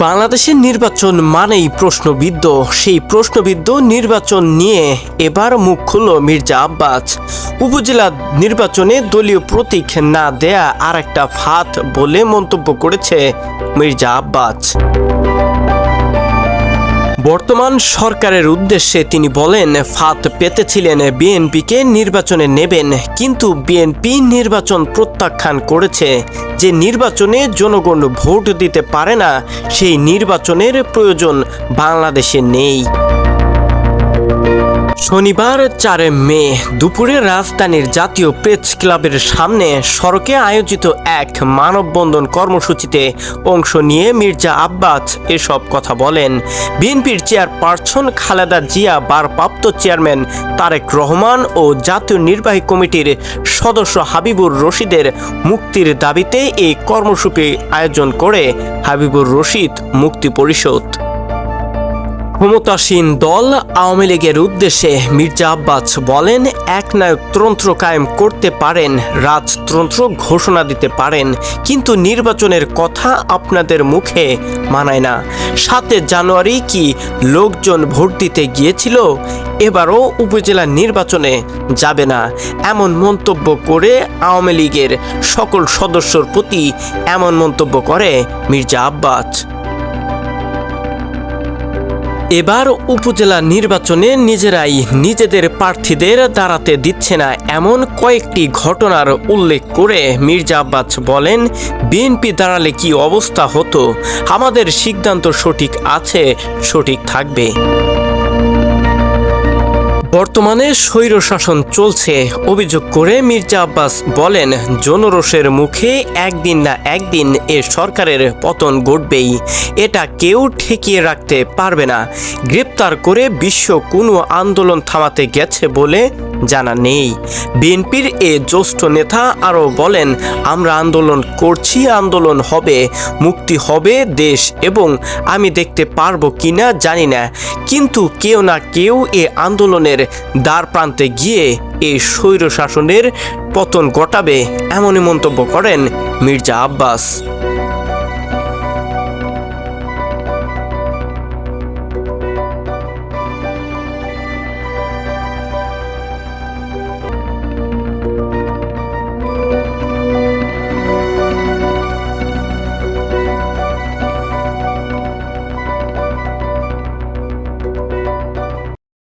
বাংলাদেশের নির্বাচন মানেই প্রশ্নবিদ্ধ। সেই প্রশ্নবিদ্ধ নির্বাচন নিয়ে এবার মুখ খুলল মির্জা আব্বাস। উপজেলা নির্বাচনে দলীয় প্রতীক না দেয়া আর একটা ফাঁদ বলে মন্তব্য করেছে মির্জা আব্বাস। বর্তমান সরকারের উদ্দেশ্যে তিনি বলেন, ফাঁদ পেতেছিলেন বিএনপিকে নির্বাচনে নেবেন, কিন্তু বিএনপি নির্বাচন প্রত্যাখ্যান করেছে। যে নির্বাচনে জনগণ ভোট দিতে পারে না, সেই নির্বাচনের প্রয়োজন বাংলাদেশে নেই। শনিবার 4 মে দুপুরে রাজধানীর জাতীয় প্রেস ক্লাবের সামনে সড়কে আয়োজিত এক মানববন্ধন কর্মসূচিতে অংশ নিয়ে মির্জা আব্বাস এসব কথা বলেন। বিএনপির চেয়ারপারসন খালেদা জিয়া, ভারপ্রাপ্ত চেয়ারম্যান তারেক রহমান ও জাতীয় নির্বাহী কমিটির সদস্য হাবিবুর রশিদের মুক্তির দাবিতে এই কর্মসূচি আয়োজন করে হাবিবুর রশিদ মুক্তি পরিষদ। ক্ষমতাসীন দল আওয়ামী লীগের উদ্দেশ্যে মির্জা আব্বাস বলেন, একনায়কতন্ত্র কায়েম করতে পারেন, রাজতন্ত্র ঘোষণা দিতে পারেন, কিন্তু নির্বাচনের কথা আপনাদের মুখে মানায় না। 7 জানুয়ারি কি লোকজন ভোট দিতে গিয়েছিল? এবারও উপজেলা নির্বাচনে যাবে না, এমন মন্তব্য করে আওয়ামী লীগের সকল সদস্যর প্রতি এমন মন্তব্য করে মির্জা আব্বাস। এবার উপজেলা নির্বাচনে নিজেরাই নিজেদের প্রার্থীদের দাঁড়াতে দিচ্ছে না, এমন কয়েকটি ঘটনার উল্লেখ করে মির্জা আব্বাস বলেন, বিএনপি দাঁড়ালে কি অবস্থা হতো? আমাদের সিদ্ধান্ত সঠিক আছে, সঠিক থাকবে। বর্তমানে স্বৈরশাসন চলছে অভিযোগ করে মির্জা আব্বাস বলেন, জনরোষের মুখে একদিন না একদিন এ সরকারের পতন ঘটবেই, এটা কেউ ঠেকিয়ে রাখতে পারবে না। গ্রেপ্তার করে বিশ্ব কোনো আন্দোলন থামাতে গেছে বলে জানা নেই। বিএনপির এ জ্যেষ্ঠ নেতা আরও বলেন, আমরা আন্দোলন করছি, আন্দোলন হবে, মুক্তি হবে দেশ, এবং আমি দেখতে পারবো কিনা জানি না, কিন্তু কেউ না কেউ এ আন্দোলনের দ্বার প্রান্তে গিয়ে এই স্বৈরশাসনের পতন ঘটাবে, এমনই মন্তব্য করেন মির্জা আব্বাস।